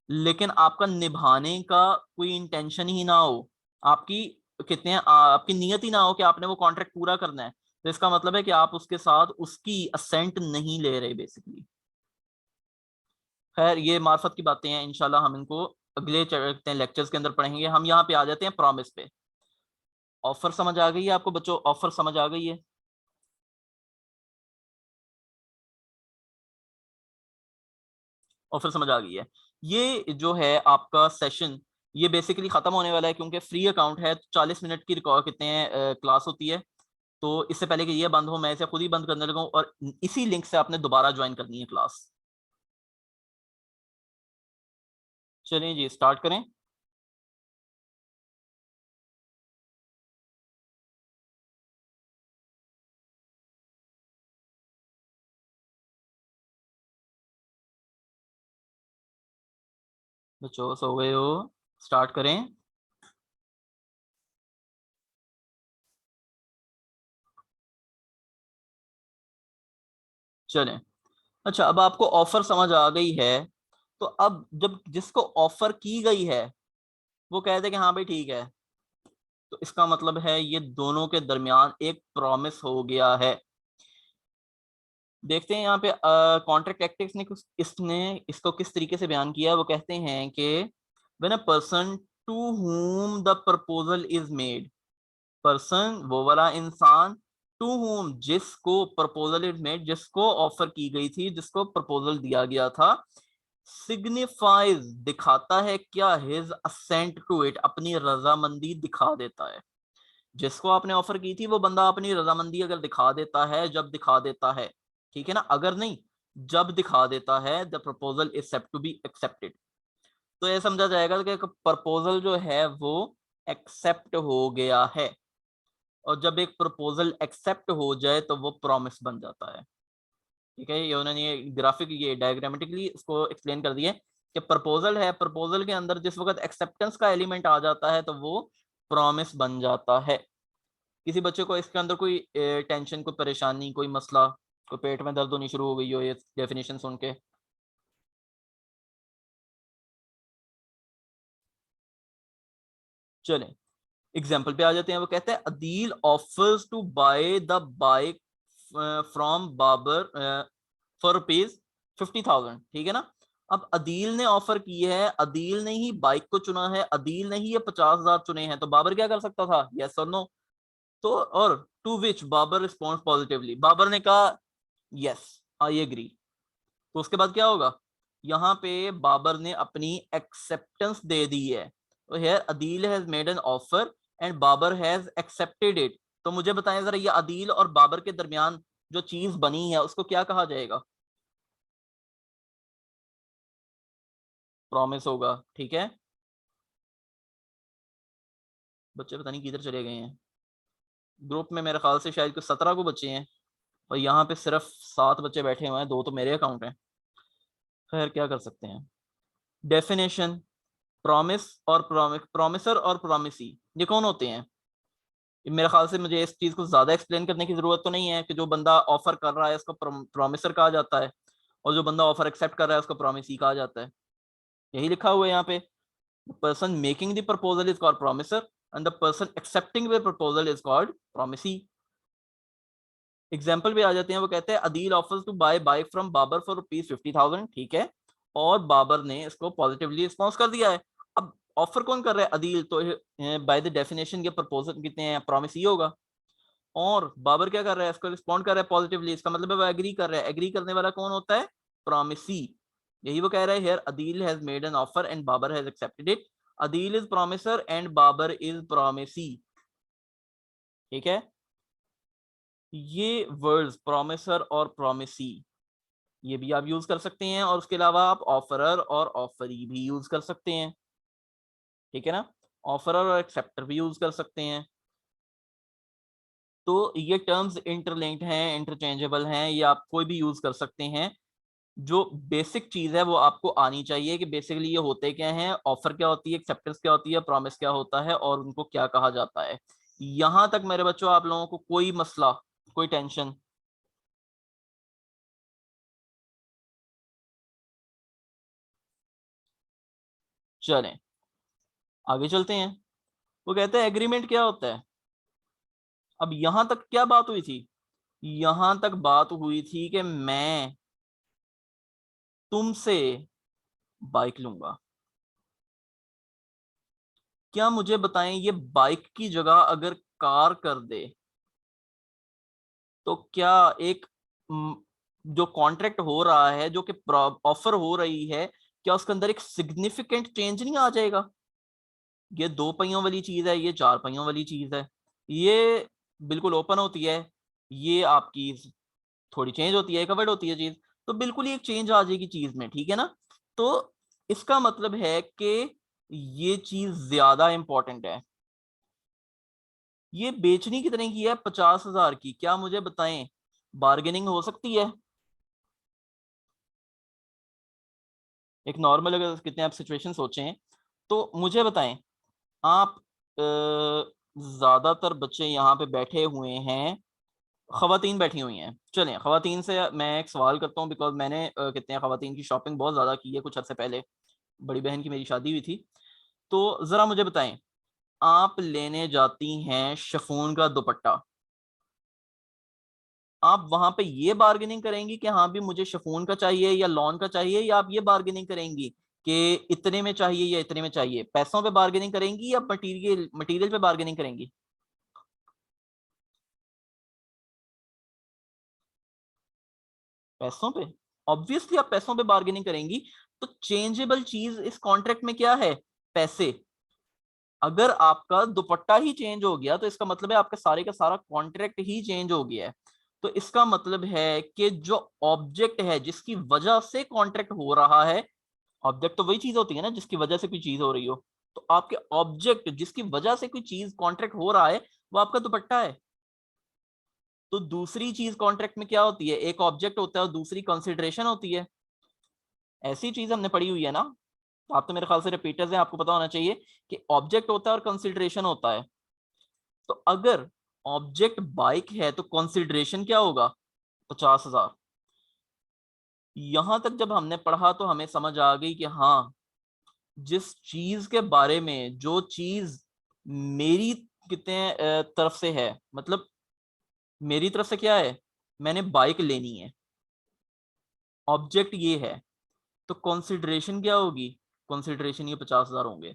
लेकिन आपका निभाने का कोई इंटेंशन ही ना हो, आपकी कितने आपकी नियत ही ना हो कि आपने वो कॉन्ट्रैक्ट पूरा करना है। तो इसका मतलब है कि आप उसके साथ उसकी असेंट नहीं ले रहे बेसिकली। खैर, ये मार्फत की बातें हैं, इंशाल्लाह हम इनको अगले लेक्चर्स के अंदर पढ़ेंगे। हम यहाँ पे आ जाते हैं प्रॉमिस पे। ऑफर समझ आ गई है आपको बच्चों? ऑफर समझ आ गई है? ऑफर समझ आ गई है? ये जो है आपका सेशन, ये बेसिकली खत्म होने वाला है क्योंकि फ्री अकाउंट है, 40 मिनट की रिकॉर्ड कितने हैं क्लास होती है। तो इससे पहले कि ये बंद हो, मैं इसे खुद ही बंद करने लगा हूं और इसी लिंक से आपने दोबारा ज्वाइन करनी है क्लास। चलिए जी स्टार्ट करें। बच्चों सो गए हो? स्टार्ट करें। चलें। अच्छा, अब आपको ऑफर समझ आ गई है, तो अब जब जिसको ऑफर की गई है वो कहते हैं कि हाँ भाई ठीक है, तो इसका मतलब है ये दोनों के दरमियान एक प्रॉमिस हो गया है। देखते हैं यहाँ पे कॉन्ट्रैक्ट टैक्टिक्स ने इसने इसको किस तरीके से बयान किया है। वो कहते हैं कि when a person to whom the proposal is made, person वो वाला इंसान, टू whom जिसको प्रपोजल इज मेड, जिसको ऑफर की गई थी, जिसको प्रपोजल दिया गया था, सिग्निफाइज दिखाता है क्या, हिज असेंट टू इट, अपनी रजामंदी दिखा देता है। जिसको आपने ऑफर की थी वो बंदा अपनी रजामंदी अगर दिखा देता है, जब दिखा देता है, ठीक है ना, अगर नहीं जब दिखा देता है, the proposal is said to be accepted, तो ये समझा जाएगा कि प्रपोजल जो है वो एक्सेप्ट हो गया है। और जब एक प्रपोजल एक्सेप्ट हो जाए तो वो प्रॉमिस बन जाता है। ठीक है, ये उन्होंने ये ग्राफिक, ये डायग्रामेटिकली इसको एक्सप्लेन कर दिया कि प्रपोजल है, प्रपोजल के अंदर जिस वक्त एक्सेप्टेंस का एलिमेंट आ जाता है तो वो प्रॉमिस बन जाता है। किसी बच्चे को इसके अंदर कोई टेंशन, कोई परेशानी, कोई मसला, कोई पेट में दर्द होनी शुरू हो गई हो ये डेफिनेशन सुन के? चलें एग्जाम्पल पे आ जाते हैं। वो कहते हैं Adeel offers to buy the bike from Babar for rupees 50,000, ठीक है ना। अब अदील ने ऑफर की है, अदील ने ही बाइक को चुना है, अदील ने ही ये 50,000 चुने हैं, तो बाबर क्या कर सकता था, यस और नो। तो और to which Babar response positively, Babar ने कहा यस आई एग्री, तो उसके बाद क्या होगा, यहाँ पे बाबर ने अपनी एक्सेप्टेंस दे दी है। तो here Adeel has made an offer and Babar has accepted it. तो मुझे बताएं जरा, ये अदील और बाबर के दरमियान जो चीज बनी है उसको क्या कहा जाएगा? प्रॉमिस होगा, ठीक है। बच्चे पता नहीं किधर चले गए हैं। ग्रुप में मेरे ख्याल से शायद कुछ 17 को बच्चे हैं और यहाँ पे सिर्फ 7 बच्चे बैठे हुए हैं, 2 तो मेरे अकाउंट हैं। खैर क्या कर सकते हैं। डेफिनेशन, प्रॉमिस और प्रॉमिसर और प्रॉमिसी, ये कौन होते हैं? मेरे ख्याल से मुझे इस चीज को ज्यादा एक्सप्लेन करने की जरूरत तो नहीं है कि जो बंदा ऑफर कर रहा है उसको प्रॉमिसर कहा जाता है और जो बंदा ऑफर एक्सेप्ट कर रहा है उसको प्रॉमिसी कहा जाता है। यही लिखा हुआ है यहाँ पे। Person making the proposal is called promisor and the person accepting the proposal is called promisee. Example भी आ जाते हैं। वो कहते हैं Adeel offers to buy bike from Babar for rupees 50,000, ठीक है, और बाबर ने इसको पॉजिटिवली रिस्पॉन्स कर दिया है। अब ऑफर कौन कर रहा है, अदील, तो बाय द डेफिनेशन ये प्रपोजल कितने हैं, प्रॉमिस ही होगा। और बाबर क्या कर रहा है, इसको रिस्पॉन्ड कर रहा है पॉजिटिवली, इसका मतलब है वो एग्री कर रहा है। एग्री करने वाला कौन होता है, प्रॉमिसी। यही वो कह रहा है here Adeel has made an offer and Babar has accepted it, Adeel is promisor and Babar is promisee, ठीक है। ये वर्ड्स प्रॉमिसर और प्रॉमिसी ये भी आप यूज कर सकते हैं, और उसके अलावा आप ऑफरर और ऑफरी भी यूज कर सकते हैं, ठीक है ना। ऑफरर और एक्सेप्टर भी यूज कर सकते हैं। तो ये टर्म्स इंटरलिंक्ड हैं, इंटरचेंजेबल हैं, ये आप कोई भी यूज कर सकते हैं। जो बेसिक चीज है वो आपको आनी चाहिए कि बेसिकली ये होते क्या हैं, ऑफर क्या होती है, एक्सेप्टेंस क्या होती है, प्रॉमिस क्या होता है और उनको क्या कहा जाता है। यहां तक मेरे बच्चों आप लोगों को कोई मसला, कोई टेंशन? चलें आगे चलते हैं। वो कहते हैं एग्रीमेंट क्या होता है। अब यहां तक क्या बात हुई थी, यहां तक बात हुई थी कि मैं तुमसे बाइक लूंगा। क्या मुझे बताएं, ये बाइक की जगह अगर कार कर दे तो क्या एक जो कॉन्ट्रैक्ट हो रहा है, जो कि ऑफर हो रही है, क्या उसके अंदर एक सिग्निफिकेंट चेंज नहीं आ जाएगा? ये 2 पहियों वाली चीज है, ये 4 पहियों वाली चीज है, ये बिल्कुल ओपन होती है, ये आपकी थोड़ी चेंज होती है, कवर्ड होती है चीज, तो बिल्कुल ही एक चेंज आ जाएगी चीज में, ठीक है ना। तो इसका मतलब है कि ये चीज ज्यादा इंपॉर्टेंट है। ये बेचनी कितने की है? 50,000 की। क्या मुझे बताएं, बार्गेनिंग हो सकती है? एक नॉर्मल अगर कितने आप सिचुएशन सोचें तो मुझे बताएं आप। ज्यादातर बच्चे यहाँ पे बैठे हुए हैं, खवातीन बैठी हुई हैं, चलें खवातीन से मैं एक सवाल करता हूँ, बिकॉज मैंने कितने हैं खवातीन की शॉपिंग बहुत ज्यादा की है कुछ अर्से पहले, बड़ी बहन की मेरी शादी हुई थी। तो जरा मुझे बताएं, आप लेने जाती हैं शिफॉन का दुपट्टा, आप वहां पे ये बार्गेनिंग करेंगी कि हाँ भी मुझे शिफॉन का चाहिए या लॉन का चाहिए, या आप ये बार्गेनिंग करेंगी कि इतने में चाहिए या इतने में चाहिए? पैसों पे बार्गेनिंग करेंगी या मटेरियल मटेरियल पे बार्गेनिंग करेंगी? पैसों पे। ऑब्वियसली आप पैसों पे बार्गेनिंग करेंगी। तो चेंजेबल चीज इस कॉन्ट्रैक्ट में क्या है? पैसे। अगर आपका दुपट्टा ही चेंज हो गया तो इसका मतलब है आपका सारे का सारा कॉन्ट्रैक्ट ही चेंज हो गया है। तो इसका मतलब है कि जो ऑब्जेक्ट है जिसकी वजह से कॉन्ट्रैक्ट हो रहा है, ऑब्जेक्ट तो वही चीज होती है ना जिसकी वजह से कोई चीज हो रही हो, तो आपके ऑब्जेक्ट जिसकी वजह से कोई चीज कॉन्ट्रैक्ट हो रहा है वो आपका दुपट्टा है। तो दूसरी चीज कॉन्ट्रैक्ट में क्या होती है? एक ऑब्जेक्ट होता है और दूसरी कंसिडरेशन होती है। ऐसी चीज हमने पढ़ी हुई है ना। तो आप तो मेरे ख्याल से रिपीटर्स हैं, आपको पता होना चाहिए कि ऑब्जेक्ट होता है और कंसिडरेशन होता है। तो अगर ऑब्जेक्ट बाइक है तो कंसिडरेशन क्या होगा? 50,000। यहां तक जब हमने पढ़ा तो हमें समझ आ गई कि हाँ, जिस चीज के बारे में, जो चीज मेरी कितने तरफ से है, मतलब मेरी तरफ से क्या है, मैंने बाइक लेनी है, ऑब्जेक्ट ये है, तो कंसिडरेशन क्या होगी? कंसिडरेशन ये 50,000 होंगे।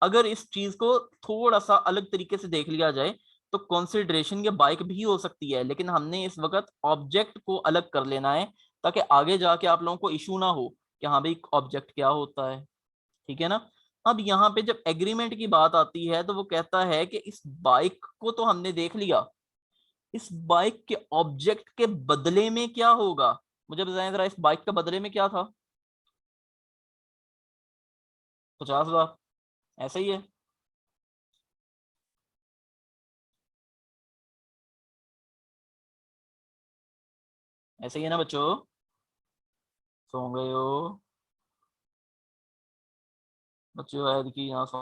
अगर इस चीज को थोड़ा सा अलग तरीके से देख लिया जाए तो कंसिडरेशन ये बाइक भी हो सकती है, लेकिन हमने इस वक्त ऑब्जेक्ट को अलग कर लेना है ताकि आगे जाके आप लोगों को इशू ना हो कि हाँ भाई ऑब्जेक्ट क्या होता है, ठीक है ना। अब यहाँ पे जब एग्रीमेंट की बात आती है तो वो कहता है कि इस बाइक को तो हमने देख लिया, इस बाइक के ऑब्जेक्ट के बदले में क्या होगा? मुझे बताएं जरा, इस बाइक का बदले में क्या था? 50,000। ऐसा ही है। ऐसा ही है ना बच्चों? सो गए हो बच्चों? ऐद की यहाँ सो